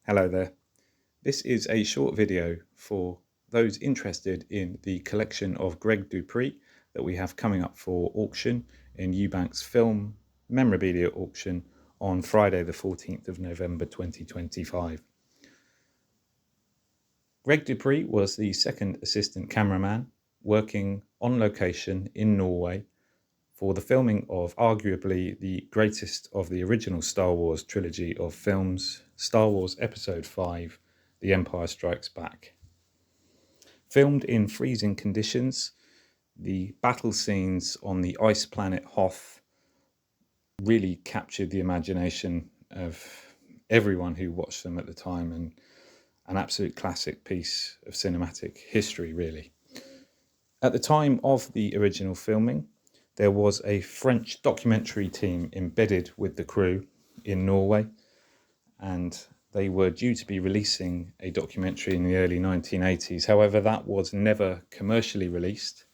Hello there. This is a short video for those interested in the collection of Greg Dupre that we have coming up for auction in Eubank's film memorabilia auction on Friday the 14th of November 2025. Greg Dupre was the second assistant cameraman working on location in Norway for the filming of arguably the greatest of the original Star Wars trilogy of films, Star Wars Episode 5, The Empire Strikes Back. Filmed in freezing conditions, the battle scenes on the ice planet Hoth really captured the imagination of everyone who watched them at the time, and an absolute classic piece of cinematic history, really. At the time of the original filming, there was a French documentary team embedded with the crew in Norway, and they were due to be releasing a documentary in the early 1980s. However, that was never commercially released,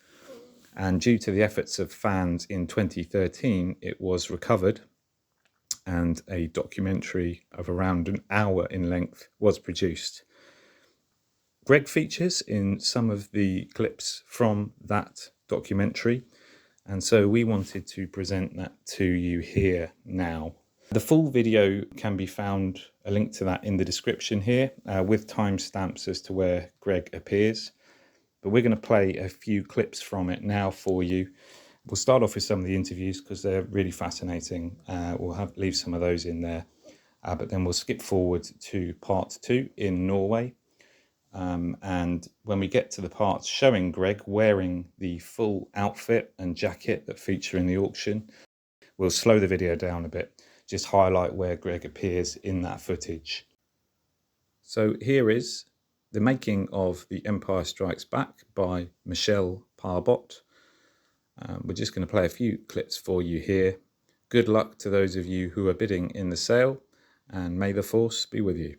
and due to the efforts of fans in 2013, it was recovered and a documentary of around an hour in length was produced. Greg features in some of the clips from that documentary, and so we wanted to present that to you here now. The full video can be found, a link to that in the description here, with timestamps as to where Greg appears. But we're going to play a few clips from it now for you. We'll start off with some of the interviews because they're really fascinating. We'll leave some of those in there, but then we'll skip forward to part 2 in Norway. And when we get to the parts showing Greg wearing the full outfit and jacket that feature in the auction, we'll slow the video down a bit, just highlight where Greg appears in that footage. So here is the making of The Empire Strikes Back by Michel Parbot. We're just going to play a few clips for you here. Good luck to those of you who are bidding in the sale, and may the force be with you.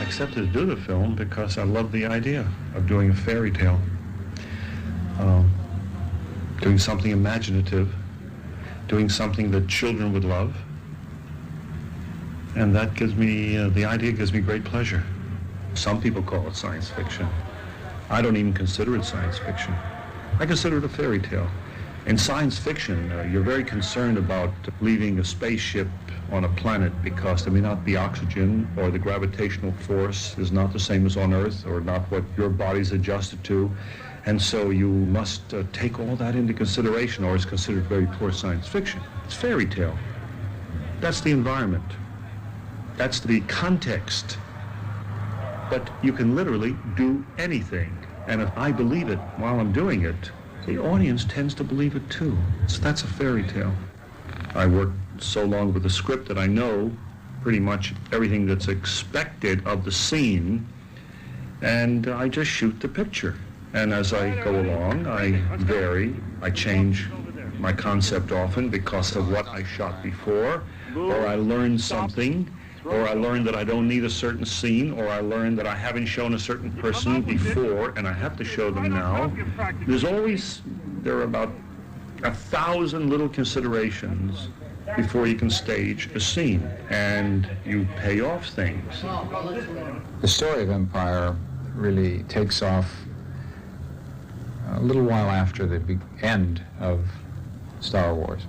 Accepted to do the film because I love the idea of doing a fairy tale, doing something imaginative, doing something that children would love, and that gives me, the idea gives me great pleasure. Some people call it science fiction. I don't even consider it science fiction. I consider it a fairy tale. In science fiction, you're very concerned about leaving a spaceship on a planet because there may not be oxygen, or the gravitational force is not the same as on Earth, or not what your body's adjusted to. And so you must take all that into consideration, or it's considered very poor science fiction. It's fairy tale. That's the environment. That's the context. But you can literally do anything. And if I believe it while I'm doing it, the audience tends to believe it too. So that's a fairy tale. I worked so long with the script that I know pretty much everything that's expected of the scene, and I just shoot the picture. And as I go along, I vary, I change my concept often because of what I shot before, or I learn something, or I learn that I don't need a certain scene, or I learn that I haven't shown a certain person before and I have to show them now. There are about 1,000 little considerations before you can stage a scene, and you pay off things. The story of Empire really takes off a little while after the end of Star Wars,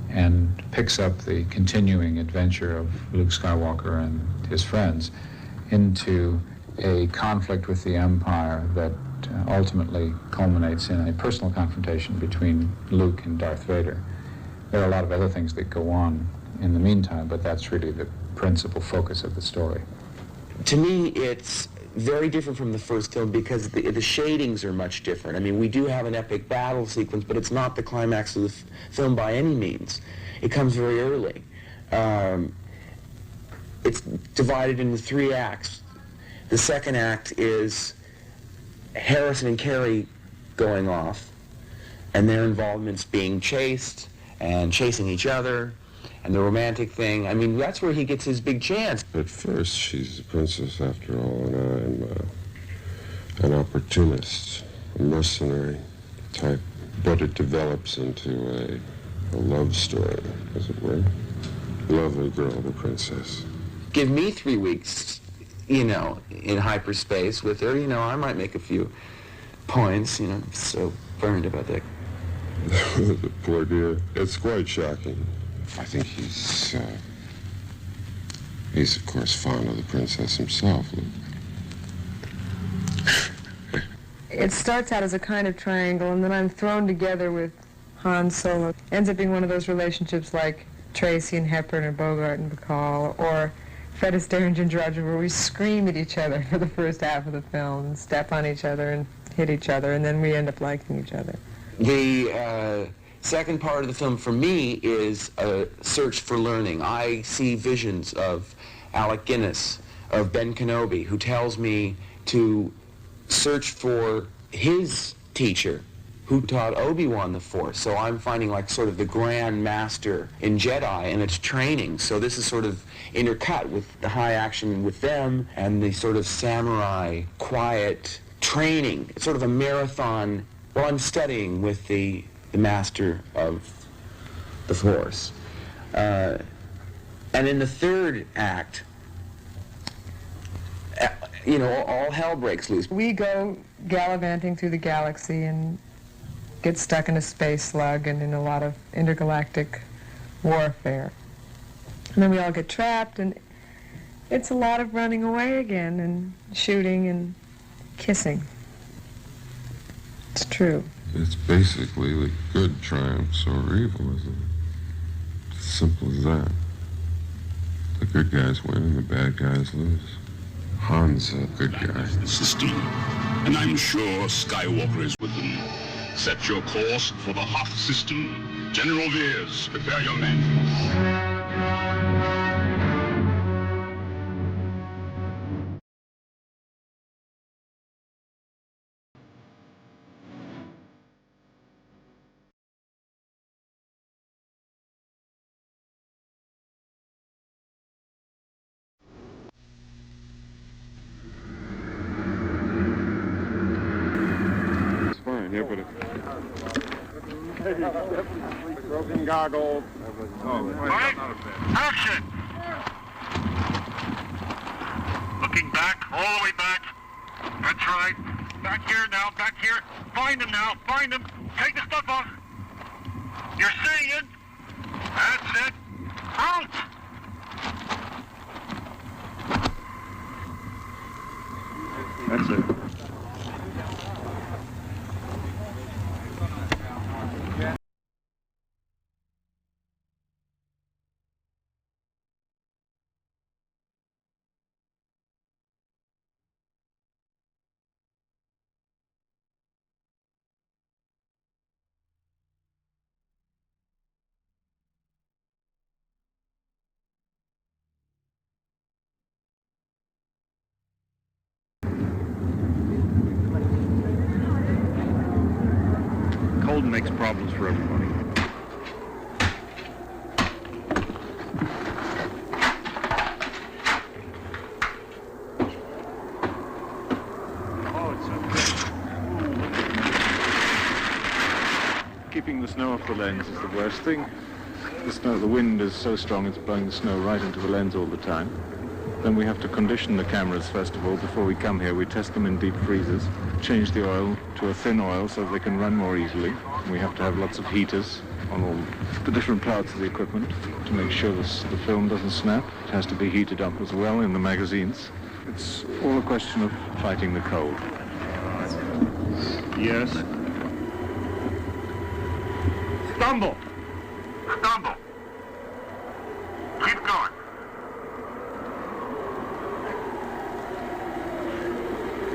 and picks up the continuing adventure of Luke Skywalker and his friends into a conflict with the Empire that ultimately culminates in a personal confrontation between Luke and Darth Vader. There are a lot of other things that go on in the meantime, but that's really the principal focus of the story. To me, it's very different from the first film because the shadings are much different. I mean, we do have an epic battle sequence, but it's not the climax of the film by any means. It comes very early. It's divided into 3 acts. The second act is Harrison and Carrie going off, and their involvements being chased and chasing each other, and the romantic thing. I mean, that's where he gets his big chance. At first, she's a princess after all, and I'm an opportunist, a mercenary type. But it develops into a love story, as it were. Lovely girl, the princess. Give me 3 weeks, you know, in hyperspace with her, you know, I might make a few points, you know, I'm so burned about that. The poor dear. It's quite shocking. I think he's of course fond of the princess himself. It starts out as a kind of triangle, and then I'm thrown together with Han Solo. Ends up being one of those relationships like Tracy and Hepburn or Bogart and Bacall, or Fred Astaire and Ginger Rogers, where we scream at each other for the first half of the film, and step on each other and hit each other, and then we end up liking each other. The second part of the film for me is a search for learning. I see visions of Alec Guinness, of Ben Kenobi, who tells me to search for his teacher who taught Obi-Wan the Force. So I'm finding like sort of the grand master in Jedi and its training. So this is sort of intercut with the high action with them and the sort of samurai quiet training. It's sort of a marathon. Well, I'm studying with the master of the Force. And in the third act, you know, all hell breaks loose. We go gallivanting through the galaxy and get stuck in a space slug and in a lot of intergalactic warfare. And then we all get trapped, and it's a lot of running away again and shooting and kissing. It's true. It's basically the good triumphs over evil, isn't it? It's as simple as that. The good guys win and the bad guys lose. Han's a good guy. The system, and I'm sure Skywalker is with them. Set your course for the Hoth system. General Veers, prepare your men. Yeah, but Broken goggles. Action! Looking back, all the way back. That's right. Back here now, back here. Find him now, find him. Take the stuff off. You're seeing it. That's it. Out! That's it. Cold makes problems for everybody. Keeping the snow off the lens is the worst thing. The wind is so strong it's blowing the snow right into the lens all the time. Then we have to condition the cameras first of all. Before we come here, we test them in deep freezers, change the oil to a thin oil so they can run more easily. We have to have lots of heaters on all the different parts of the equipment to make sure the film doesn't snap. It has to be heated up as well in the magazines. It's all a question of fighting the cold. Yes. Stumble. Stumble. Keep going.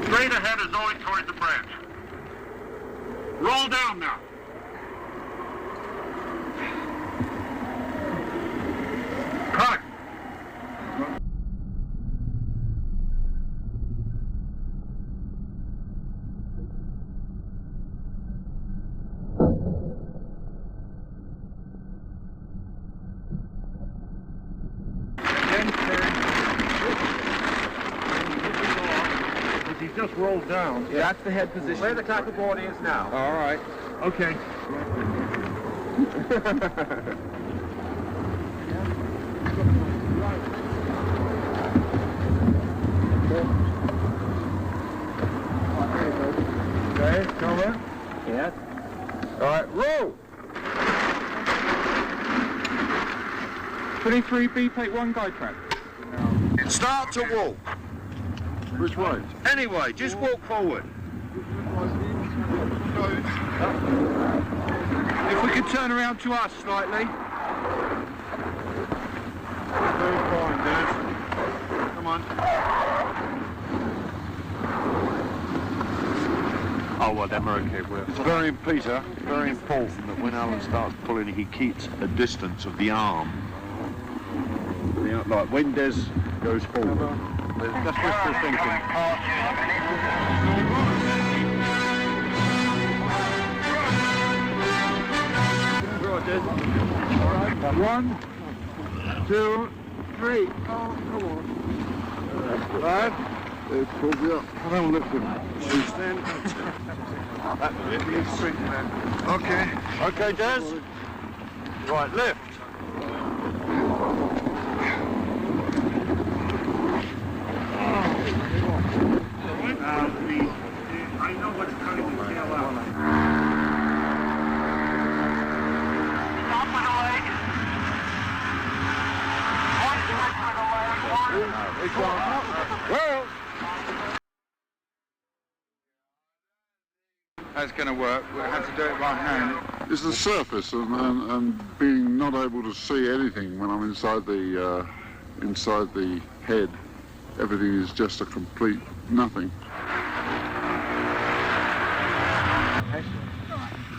Straight ahead is always towards the branch. Roll down now. Cut. He just rolled down. Yeah, that's the head position. Where the clapperboard is now. All right. Okay. Okay, cover. Yes. All right, roll. 23B, take one guide track. Start to walk. Which way? Anyway, just walk forward. If we could turn around to us slightly. Very fine, Des. Come on. Oh, well, then we're okay. It's very, Peter, very important that when Alan starts pulling, he keeps a distance of the arm. Like when Des goes forward. That's wishful thinking. One, two, three. Oh, come on. Right? I don't lift him. You stand. Okay. Okay, Des. Right, lift. I know what's cutting the tail out. Stop with the leg. One switch with the leg. Well. That's going to work. We'll have to do it by hand. It's the surface and being not able to see anything when I'm inside the head. Everything is just a complete nothing.